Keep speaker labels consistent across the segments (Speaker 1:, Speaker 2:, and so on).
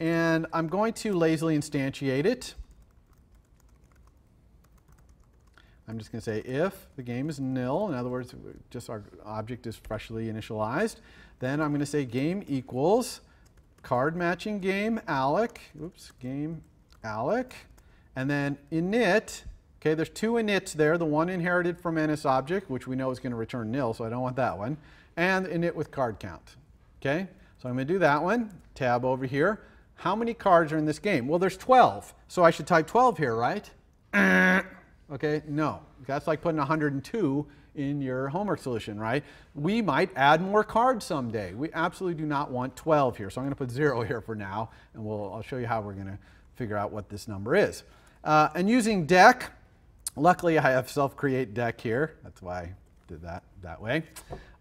Speaker 1: and I'm going to lazily instantiate it. I'm just going to say if the game is nil, in other words, just our object is freshly initialized, then I'm going to say game equals card matching game alloc, game alloc, and then init. Okay, there's two inits there, the one inherited from NSObject, which we know is going to return nil, so I don't want that one, and init with card count. Okay, so I'm going to do that one, tab over here. How many cards are in this game? Well, there's 12, so I should type 12 here, right? Okay, no, that's like putting 102 in your homework solution, right? We might add more cards someday. We absolutely do not want 12 here, so I'm going to put 0 here for now, and I'll show you how we're going to figure out what this number is. And using deck, luckily I have self-create deck here. That's why I did that way.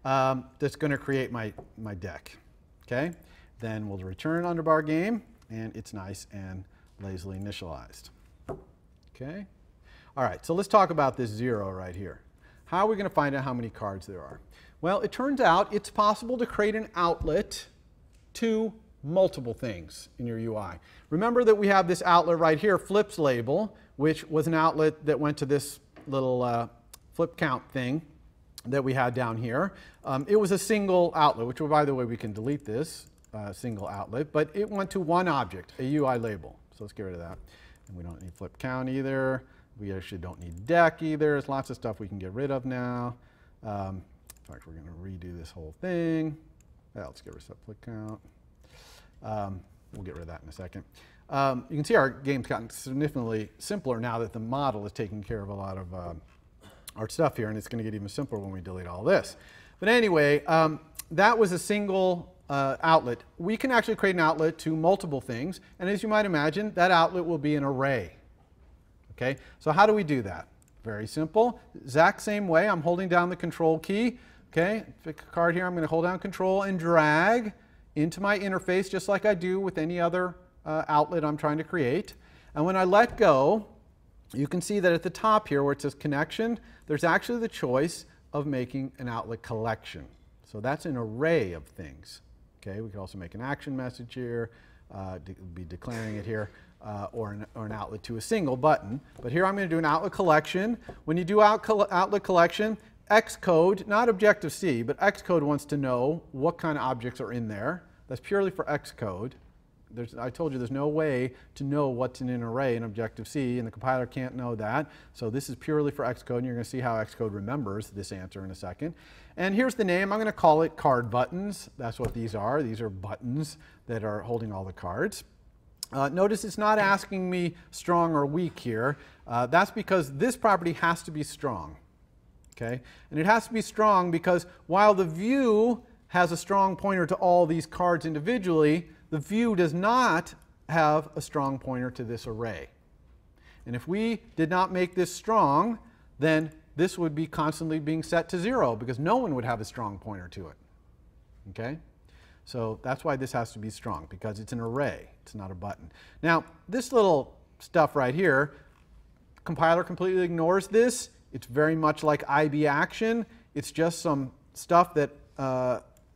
Speaker 1: That's going to create my deck. Okay, then we'll return underbar game, and it's nice and lazily initialized. Okay. All right, so let's talk about this 0 right here. How are we going to find out how many cards there are? Well, it turns out it's possible to create an outlet to multiple things in your UI. Remember that we have this outlet right here, flips label, which was an outlet that went to this little flip count thing that we had down here. It was a single outlet, which, by the way, we can delete this single outlet, but it went to one object, a UI label. So let's get rid of that. And we don't need flip count either. We actually don't need deck either. There's lots of stuff we can get rid of now. In fact, we're going to redo this whole thing. Well, let's get rid of flip count. We'll get rid of that in a second. You can see our game's gotten significantly simpler now that the model is taking care of a lot of our stuff here, and it's going to get even simpler when we delete all this. But anyway, that was a single outlet. We can actually create an outlet to multiple things, and as you might imagine, that outlet will be an array. Okay, so how do we do that? Very simple. Exact same way. I'm holding down the control key. Okay, pick a card here. I'm going to hold down control and drag into my interface just like I do with any other outlet I'm trying to create. And when I let go, you can see that at the top here where it says connection, there's actually the choice of making an outlet collection. So that's an array of things. Okay, we could also make an action message here, be declaring it here. Or an outlet to a single button. But here I'm going to do an outlet collection. When you do outlet collection, Xcode, not Objective-C, but Xcode wants to know what kind of objects are in there. That's purely for Xcode. I told you there's no way to know what's in an array in Objective-C, and the compiler can't know that. So this is purely for Xcode, and you're going to see how Xcode remembers this answer in a second. And here's the name. I'm going to call it card buttons. That's what these are. These are buttons that are holding all the cards. Notice it's not asking me strong or weak here. That's because this property has to be strong. Okay? And it has to be strong because while the view has a strong pointer to all these cards individually, the view does not have a strong pointer to this array. And if we did not make this strong, then this would be constantly being set to 0 because no one would have a strong pointer to it. Okay? So that's why this has to be strong, because it's an array. It's not a button. Now, this little stuff right here, compiler completely ignores this. It's very much like IB action. It's just some stuff that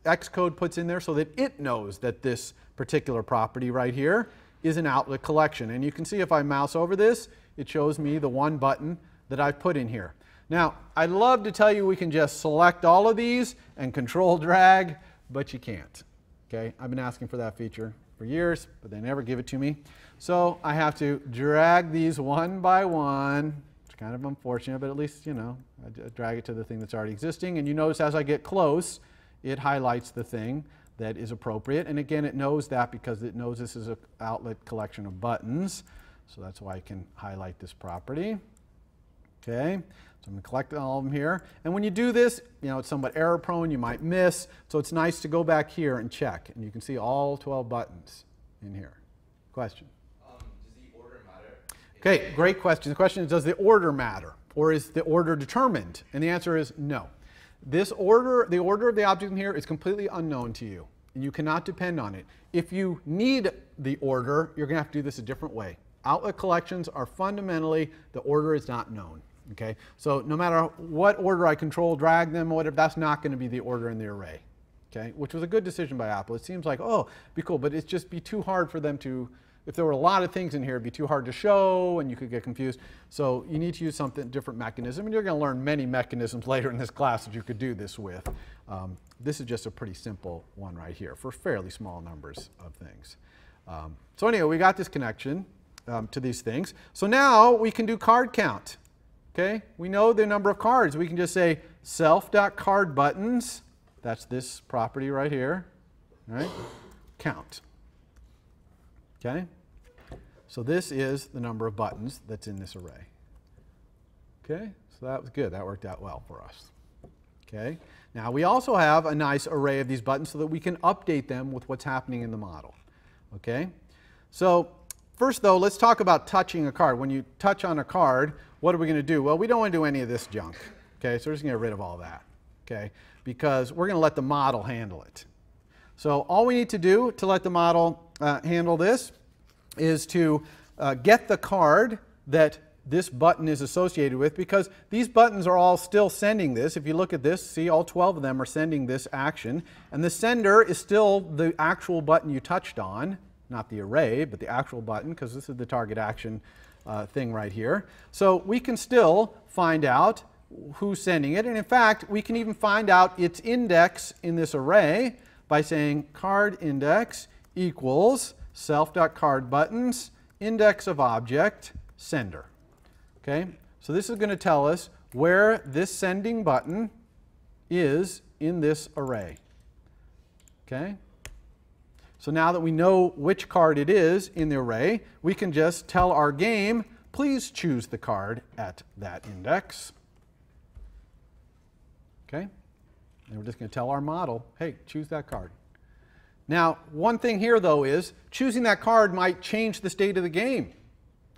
Speaker 1: Xcode puts in there so that it knows that this particular property right here is an outlet collection. And you can see if I mouse over this, it shows me the one button that I've put in here. Now, I'd love to tell you we can just select all of these and control drag, but you can't. Okay, I've been asking for that feature for years, but they never give it to me. So I have to drag these one by one. It's kind of unfortunate, but at least, you know, I drag it to the thing that's already existing. And you notice as I get close, it highlights the thing that is appropriate. And again, it knows that because it knows this is an outlet collection of buttons. So that's why I can highlight this property. Okay, so I'm going to collect all of them here. And when you do this, you know, it's somewhat error prone, you might miss. So it's nice to go back here and check. And you can see all 12 buttons in here. Question?
Speaker 2: Does the order matter?
Speaker 1: Okay, great question. The question is, does the order matter? Or is the order determined? And the answer is no. This order, the order of the object in here is completely unknown to you. And you cannot depend on it. If you need the order, you're going to have to do this a different way. Outlet collections are fundamentally, the order is not known. Okay, so no matter what order I control, drag them, or whatever, that's not going to be the order in the array. okay, which was a good decision by Apple. It seems like, oh, it'd be cool, but it'd just be too hard for them to, if there were a lot of things in here, it'd be too hard to show and you could get confused. So you need to use something different mechanism, and you're going to learn many mechanisms later in this class that you could do this with. This is just a pretty simple one right here for fairly small numbers of things. So anyway, we got this connection to these things. So now we can do card count. Okay, we know the number of cards. We can just say self.cardButtons, that's this property right here, right? Count. Okay, so this is the number of buttons that's in this array. Okay, so that was good. That worked out well for us. Okay, now we also have a nice array of these buttons so that we can update them with what's happening in the model. Okay, so first though, let's talk about touching a card. When you touch on a card, what are we going to do? Well, we don't want to do any of this junk. Okay, so we're just going to get rid of all that. Okay, because we're going to let the model handle it. So all we need to do to let the model handle this is to get the card that this button is associated with, because these buttons are all still sending this. If you look at this, see all 12 of them are sending this action, and the sender is still the actual button you touched on, not the array, but the actual button, because this is the target action thing right here. So we can still find out who's sending it, and in fact we can even find out its index in this array by saying card index equals self.cardButtons index of object sender. Okay, so this is going to tell us where this sending button is in this array. Okay, so now that we know which card it is in the array, we can just tell our game, please choose the card at that index. Okay, and we're just going to tell our model, hey, choose that card. Now, one thing here though is choosing that card might change the state of the game.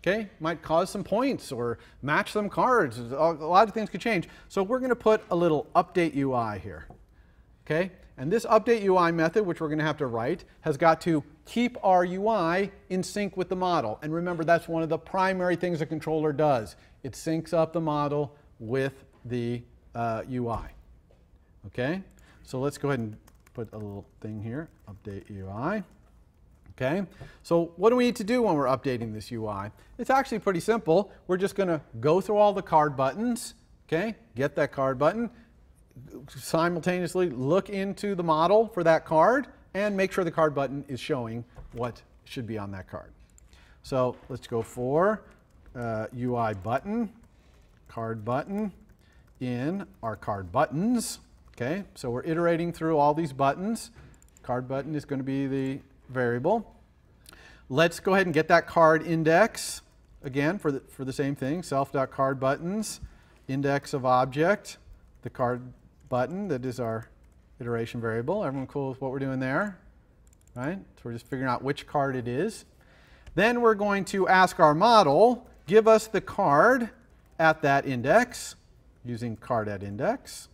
Speaker 1: Okay, might cause some points or match some cards. A lot of things could change. So we're going to put a little update UI here. Okay, and this update UI method, which we're going to have to write, has got to keep our UI in sync with the model. And remember, that's one of the primary things a controller does. It syncs up the model with the UI. Okay, so let's go ahead and put a little thing here, update UI. Okay, so what do we need to do when we're updating this UI? It's actually pretty simple. We're just going to go through all the card buttons, okay, get that card button, simultaneously look into the model for that card, and make sure the card button is showing what should be on that card. So let's go for UI button, card button in our card buttons. Okay, so we're iterating through all these buttons. Card button is going to be the variable. Let's go ahead and get that card index again for the same thing, self.cardButtons index of object, the card button that is our iteration variable. Everyone cool with what we're doing there? Right? So we're just figuring out which card it is. Then we're going to ask our model, give us the card at that index using card at index.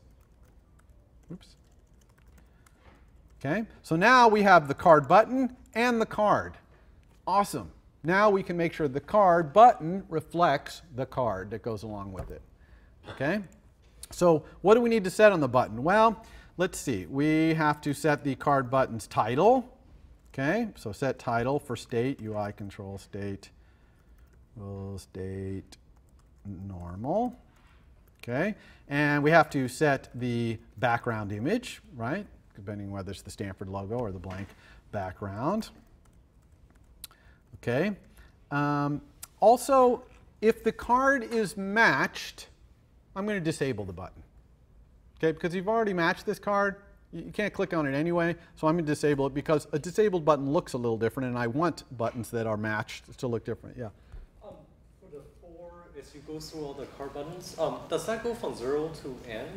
Speaker 1: Oops. Okay, so now we have the card button and the card. Awesome. Now we can make sure the card button reflects the card that goes along with it. Okay, so what do we need to set on the button? Well, let's see. We have to set the card button's title. Okay, so set title for state, UI control state, state normal. Okay, and we have to set the background image, right? Depending on whether it's the Stanford logo or the blank background. Okay. Also, if the card is matched, I'm going to disable the button. Okay, because you've already matched this card, you can't click on it anyway, so I'm going to disable it because a disabled button looks a little different, and I want buttons that are matched to look different. Yeah.
Speaker 3: For the 4, as you go through all the card buttons, does that go from 0 to n?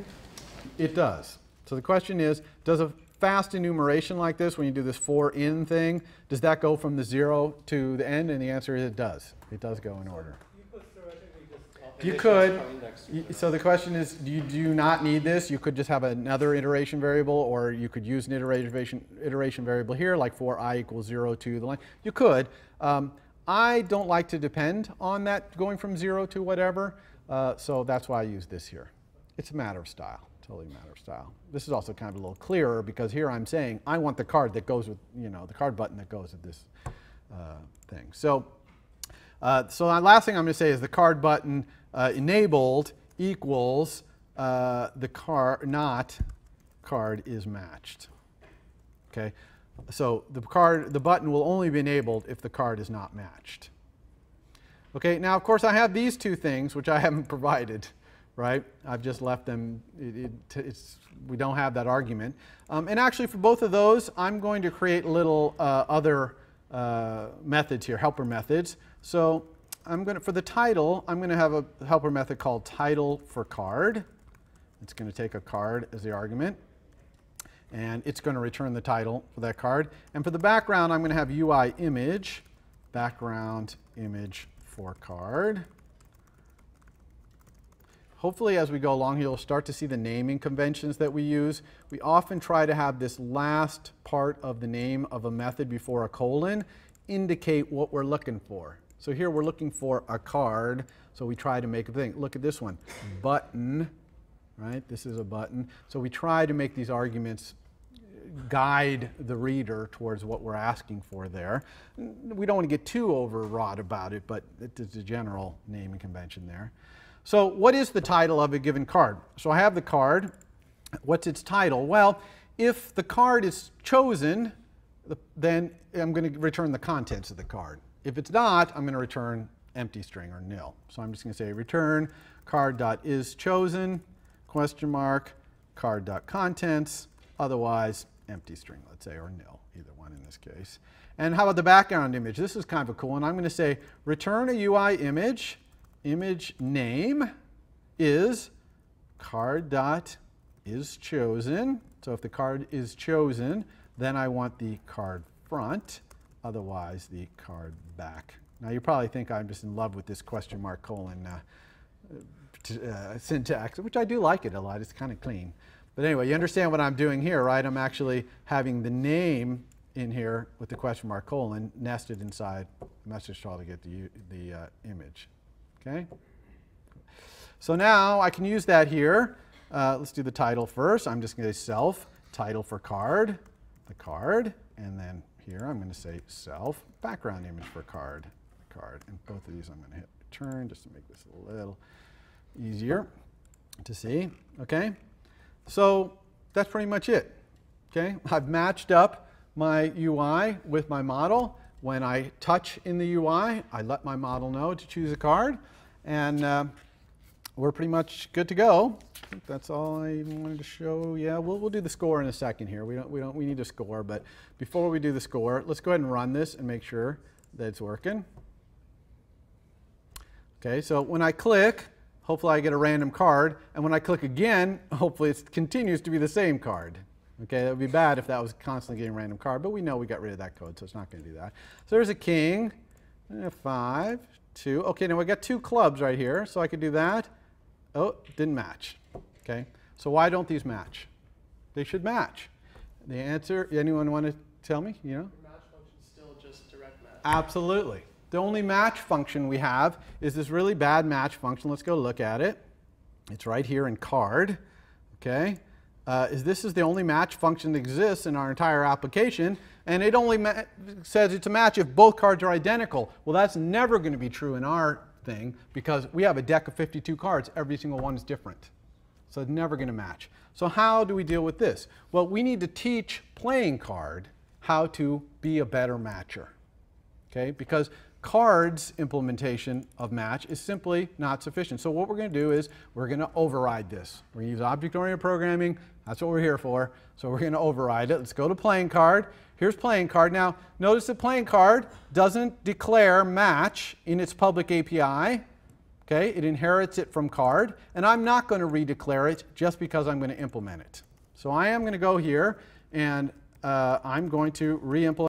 Speaker 1: It does. So the question is, does a fast enumeration like this, when you do this for in thing, does that go from the 0 to the end? And the answer is it does. It does go in order.
Speaker 3: You could theoretically just
Speaker 1: you could. So the question is, do you not need this? You could just have another iteration variable, or you could use an iteration variable here, like for I equals 0 to the line. You could. I don't like to depend on that going from 0 to whatever, so that's why I use this here. It's a matter of style. totally a matter of style. This is also kind of a little clearer because here I'm saying I want the card that goes with, the card button that goes with this thing. So the last thing I'm going to say is the card button enabled equals the card is matched. Okay, so the button will only be enabled if the card is not matched. Okay, now of course I have these two things which I haven't provided, right? I've just left them. We don't have that argument. And actually for both of those, I'm going to create little other methods here, helper methods. So for the title, I'm going to have a helper method called title for card. It's going to take a card as the argument. And it's going to return the title for that card. And for the background, I'm going to have UI image, background image for card. Hopefully as we go along, you'll start to see the naming conventions that we use. We often try to have this last part of the name of a method before a colon indicate what we're looking for. So here we're looking for a card, so we try to make a thing. Look at this one, button, right? This is a button. So we try to make these arguments guide the reader towards what we're asking for there. We don't want to get too overwrought about it, but it's a general naming convention there. So what is the title of a given card? So I have the card. What's its title? Well, if the card is chosen, then I'm going to return the contents of the card. If it's not, I'm going to return empty string or nil. So I'm just going to say return card.isChosen, question mark, card.contents, otherwise empty string, let's say, or nil, either one in this case. And how about the background image? This is kind of a cool one. I'm going to say return a UI image, image name is card.isChosen. So if the card is chosen, then I want the card front, otherwise the card back. Now you probably think I'm just in love with this question mark colon syntax, which I do like it a lot. It's kind of clean. But anyway, you understand what I'm doing here, right? I'm actually having the name in here with the question mark colon nested inside the message style to get the image. Okay? So now I can use that here. Let's do the title first. I'm just going to say self, title for card, the card, and then here I'm going to say self, background image for card, and both of these I'm going to hit return just to make this a little easier to see. Okay? So that's pretty much it. Okay? I've matched up my UI with my model. When I touch in the UI, I let my model know to choose a card, and we're pretty much good to go. I think that's all I wanted to show. Yeah, we'll do the score in a second here. We need a score, but before we do the score, let's go ahead and run this and make sure that it's working. Okay, so when I click, hopefully I get a random card, and when I click again, hopefully it continues to be the same card. Okay, that would be bad if that was constantly getting a random card, but we know we got rid of that code, so it's not going to do that. So there's a king, 5, 2. Okay, now we got 2 clubs right here, so I could do that. Oh, didn't match. Okay, so why don't these match? They should match. The answer, anyone want to tell me? You know?
Speaker 4: The match function is still just direct match.
Speaker 1: Absolutely. The only match function we have is this really bad match function. Let's go look at it. It's right here in card. Okay, this is the only match function that exists in our entire application, and it only says it's a match if both cards are identical. Well, that's never going to be true in our thing because we have a deck of 52 cards. Every single one is different. So it's never going to match. So how do we deal with this? Well, we need to teach playing card how to be a better matcher. Okay, because cards implementation of match is simply not sufficient. So what we're going to do is we're going to override this. We're going to use object-oriented programming. That's what we're here for. So we're going to override it. Let's go to playing card. Here's playing card. Now, notice that playing card doesn't declare match in its public API. Okay, it inherits it from card. And I'm not going to redeclare it just because I'm going to implement it. So I am going to go here and I'm going to re-implement